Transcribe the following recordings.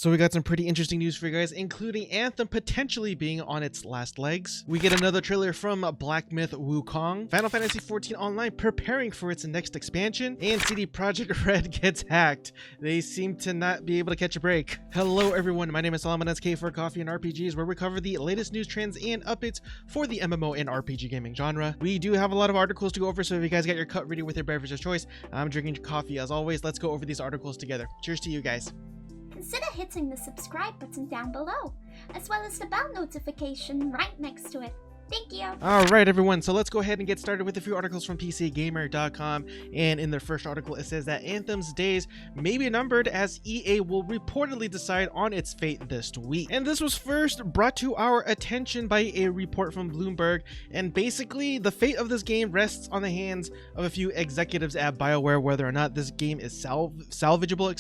So we got some pretty interesting news for you guys, including Anthem potentially being on its last legs. We get another trailer from Black Myth Wukong, Final Fantasy XIV Online preparing for its next expansion, and CD Projekt Red gets hacked. They seem to not be able to catch a break. Hello everyone, my name is Solomon SK for Coffee and RPGs, where we cover the latest news trends and updates for the MMO and RPG gaming genre. We do have a lot of articles to go over, so if you guys got your cup ready with your beverage of choice, I'm drinking coffee as always. Let's go over these articles together. Cheers to you guys. Consider hitting the subscribe button down below, as well as the bell notification right next to it. Thank you. All right, everyone. So let's go ahead and get started with a few articles from PCGamer.com. And in their first article, it says that Anthem's days may be numbered as EA will reportedly decide on its fate this week. And this was first brought to our attention by a report from Bloomberg. And basically, the fate of this game rests on the hands of a few executives at Bioware, whether or not this game is salvageable,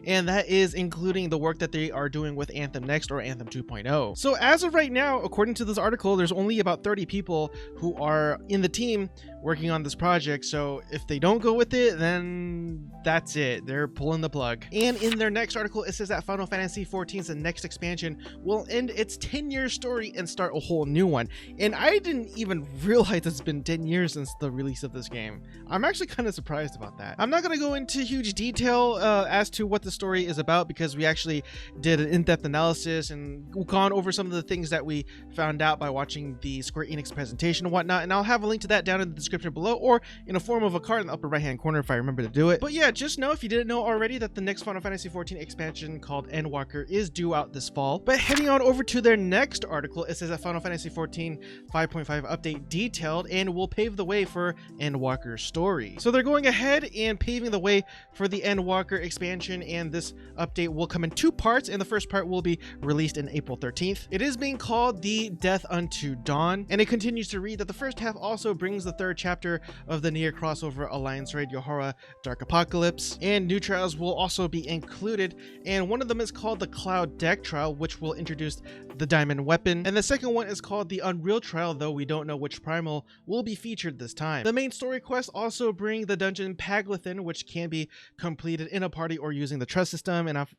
and that is including the work that they are doing with Anthem Next or Anthem 2.0. So as of right now, according to this article, there's only about 30 people who are in the team working on this project, so if they don't go with it, then that's it. They're pulling the plug. And in their next article, it says that Final Fantasy XIV's next expansion will end its 10-year story and start a whole new one. And I didn't even realize it's been 10 years since the release of this game. I'm actually kind of surprised about that. I'm not going to go into huge detail as to what the story is about, because we actually did an in-depth analysis and gone over some of the things that we found out by watching the Square Enix presentation and whatnot, and I'll have a link to that down in the description below, or in a form of a card in the upper right hand corner if I remember to do it. But yeah, just know, if you didn't know already, that the next Final Fantasy XIV expansion called Endwalker is due out this fall. But heading on over to their next article, it says that Final Fantasy XIV 5.5 update detailed and will pave the way for Endwalker's story. So they're going ahead and paving the way for the Endwalker expansion, and this update will come in two parts, and the first part will be released in April 13th. It is being called the Death Unto Dawn, and it continues to read that the first half also brings the third chapter of the near crossover Alliance raid Yohara Dark Apocalypse, and new trials will also be included, and one of them is called the Cloud Deck trial, which will introduce the Diamond Weapon, and the second one is called the Unreal trial, though we don't know which primal will be featured this time. The main story quests also bring the dungeon Paglathen, which can be completed in a party or using the trust system, and if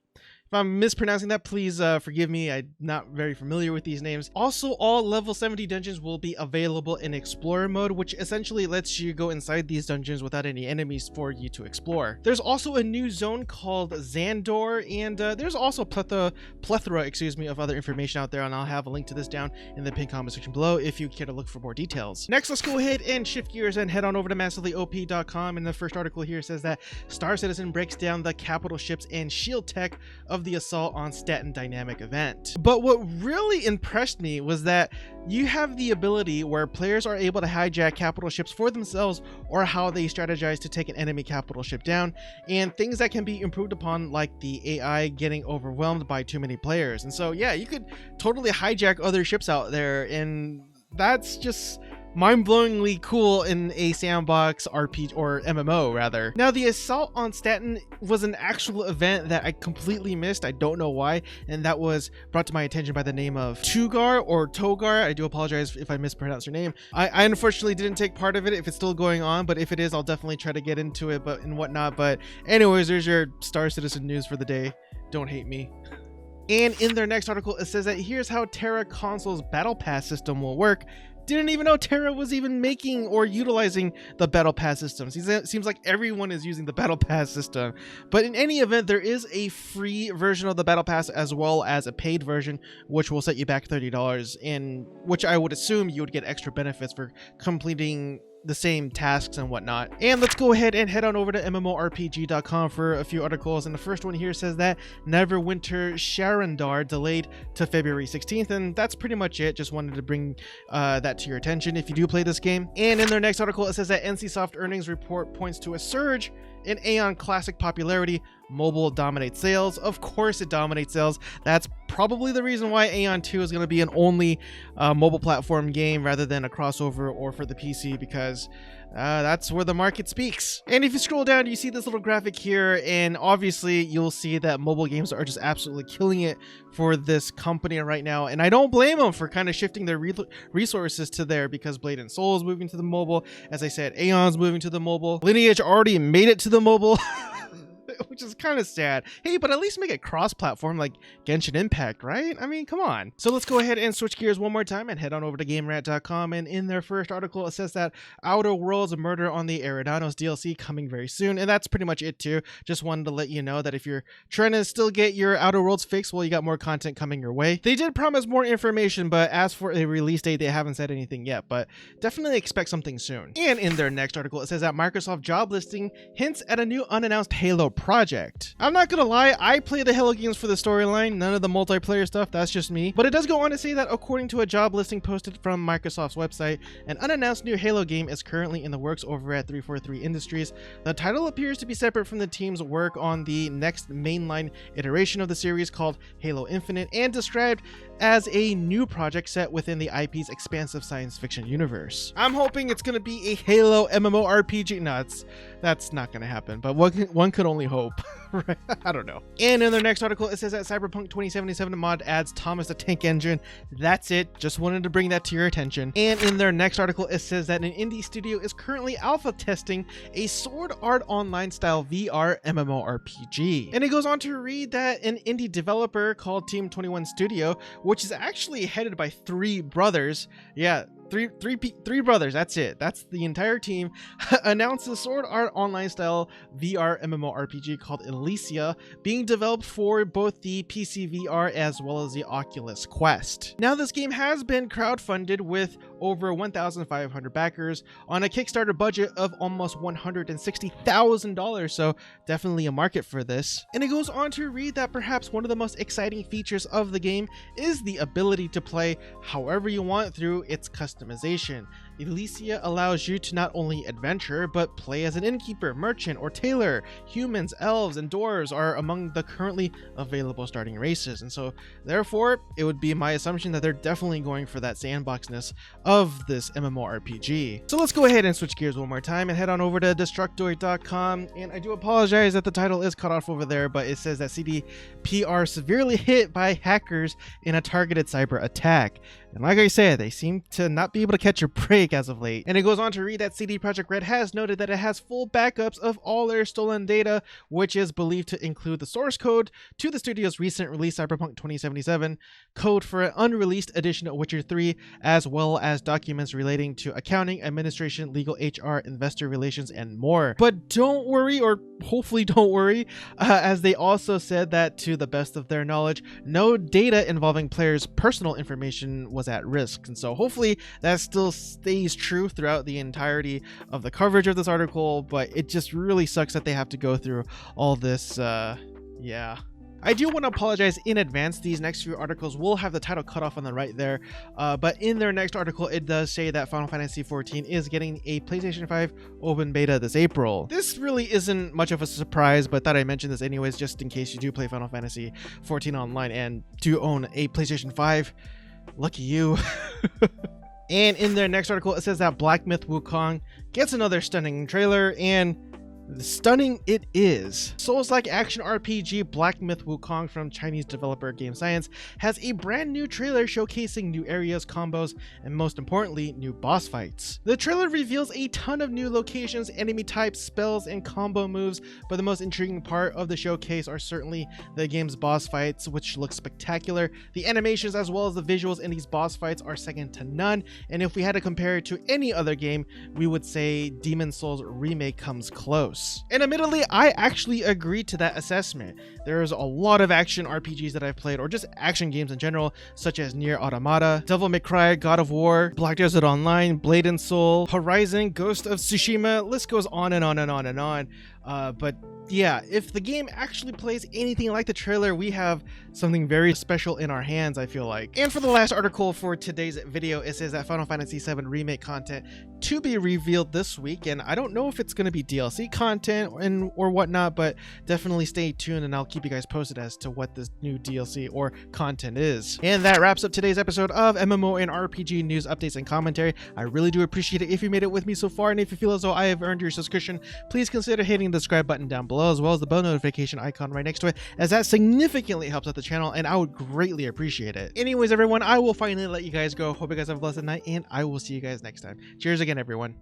I'm mispronouncing that, please forgive me. I'm not very familiar with these names. Also, all level 70 dungeons will be available in Explorer mode, which essentially lets you go inside these dungeons without any enemies for you to explore. There's also a new zone called Xandor, and there's also plethora of other information out there, and I'll have a link to this down in the pinned comment section below if you care to look for more details. Next, let's go ahead and shift gears and head on over to massivelyop.com, and the first article here says that Star Citizen breaks down the capital ships and shield tech of the assault on Stanton dynamic event. But what really impressed me was that you have the ability where players are able to hijack capital ships for themselves, or how they strategize to take an enemy capital ship down, and things that can be improved upon, like the AI getting overwhelmed by too many players. And so yeah, you could totally hijack other ships out there, and that's just mind-blowingly cool in a sandbox RPG, or MMO rather. Now, the assault on Stanton was an actual event that I completely missed. I don't know why, and that was brought to my attention by the name of Tugar or Togar. I do apologize if I mispronounced your name. I unfortunately didn't take part of it, if it's still going on, but if it is, I'll definitely try to get into it and whatnot. But anyways, there's your Star Citizen news for the day. Don't hate me. And in their next article, it says that here's how TERA Console's Battle Pass system will work. Didn't even know TERA was even making or utilizing the Battle Pass system. It seems like everyone is using the Battle Pass system. But in any event, there is a free version of the Battle Pass as well as a paid version, which will set you back $30, in which I would assume you would get extra benefits for completing the same tasks and whatnot. And let's go ahead and head on over to MMORPG.com for a few articles, and the first one here says that Neverwinter Sharandar delayed to February 16th, and that's pretty much it. Just wanted to bring that to your attention if you do play this game. And in their next article, it says that NCSoft earnings report points to a surge in AION Classic popularity. Mobile dominates sales. Of course it dominates sales. That's probably the reason why AION 2 is going to be an only mobile platform game rather than a crossover or for the PC, because that's where the market speaks. And if you scroll down, you see this little graphic here, and obviously you'll see that mobile games are just absolutely killing it for this company right now, and I don't blame them for kind of shifting their resources to there, because Blade and Soul is moving to the mobile. As I said, AION's moving to the mobile. Lineage already made it to the mobile. which is kind of sad. Hey, but at least make it cross-platform like Genshin Impact, right? I mean, come on. So let's go ahead and switch gears one more time and head on over to GameRant.com, and in their first article it says that Outer Worlds Murder on the Eridanos DLC coming very soon, and that's pretty much it too. Just wanted to let you know that if you're trying to still get your Outer Worlds fix, well, you got more content coming your way. They did promise more information, but as for a release date, they haven't said anything yet, but definitely expect something soon. And in their next article, it says that Microsoft job listing hints at a new unannounced Halo project. I'm not gonna lie, I play the Halo games for the storyline, none of the multiplayer stuff, that's just me. But it does go on to say that according to a job listing posted from Microsoft's website, an unannounced new Halo game is currently in the works over at 343 Industries. The title appears to be separate from the team's work on the next mainline iteration of the series called Halo Infinite, and described as a new project set within the IP's expansive science fiction universe. I'm hoping it's going to be a Halo MMORPG. No, that's not going to happen, but one could only hope. Right? I don't know. And in their next article, it says that Cyberpunk 2077 mod adds Thomas the Tank Engine. That's it. Just wanted to bring that to your attention. And in their next article, it says that an indie studio is currently alpha testing a Sword Art Online style VR MMORPG. And it goes on to read that an indie developer called Team 21 Studio, which is actually headed by three brothers. Yeah. Three brothers, that's it. That's the entire team. Announced a Sword Art Online style VR MMORPG called Elysia, being developed for both the PC VR as well as the Oculus Quest. Now, this game has been crowdfunded with over 1,500 backers on a Kickstarter budget of almost $160,000, so definitely a market for this. And it goes on to read that perhaps one of the most exciting features of the game is the ability to play however you want through its customization. Elysia allows you to not only adventure, but play as an innkeeper, merchant, or tailor. Humans, elves, and dwarves are among the currently available starting races, and so therefore it would be my assumption that they're definitely going for that sandboxness of this MMORPG. So let's go ahead and switch gears one more time and head on over to Destructoid.com, and I do apologize that the title is cut off over there, but it says that CDPR severely hit by hackers in a targeted cyber attack. And like I said, they seem to not be able to catch a break as of late. And it goes on to read that CD Projekt Red has noted that it has full backups of all their stolen data, which is believed to include the source code to the studio's recent release Cyberpunk 2077, code for an unreleased edition of Witcher 3, as well as documents relating to accounting, administration, legal, HR, investor relations, and more. But don't worry, or hopefully don't worry, as they also said that to the best of their knowledge, no data involving players' personal information was at risk. And so hopefully that still stays true throughout the entirety of the coverage of this article, but it just really sucks that they have to go through all this. Yeah. I do want to apologize in advance. These next few articles will have the title cut off on the right there, but in their next article it does say that Final Fantasy XIV is getting a PlayStation 5 open beta this April. This really isn't much of a surprise, but thought I'd mention this anyways just in case you do play Final Fantasy XIV Online and do own a PlayStation 5. Lucky you. And in their next article it says that Black Myth Wukong gets another stunning trailer, and stunning it is. Souls-like action RPG Black Myth Wukong from Chinese developer Game Science has a brand new trailer showcasing new areas, combos, and most importantly, new boss fights. The trailer reveals a ton of new locations, enemy types, spells, and combo moves, but the most intriguing part of the showcase are certainly the game's boss fights, which look spectacular. The animations as well as the visuals in these boss fights are second to none, and if we had to compare it to any other game, we would say Demon's Souls Remake comes close. And admittedly, I actually agree to that assessment. There's a lot of action RPGs that I've played, or just action games in general, such as Nier Automata, Devil May Cry, God of War, Black Desert Online, Blade and Soul, Horizon, Ghost of Tsushima, list goes on and on and on and on. But yeah, if the game actually plays anything like the trailer, we have something very special in our hands, I feel like. And for the last article for today's video, it says that Final Fantasy VII Remake content to be revealed this week, and I don't know if it's going to be DLC content or whatnot, but definitely stay tuned and I'll keep you guys posted as to what this new DLC or content is. And that wraps up today's episode of MMO and RPG news, updates, and commentary. I really do appreciate it if you made it with me so far, and if you feel as though I have earned your subscription, please consider hitting the subscribe button down below, as well as the bell notification icon right next to it, as that significantly helps out the channel and I would greatly appreciate it. Anyways, everyone, I will finally let you guys go. Hope you guys have a blessed night, and I will see you guys next time. Cheers again, everyone.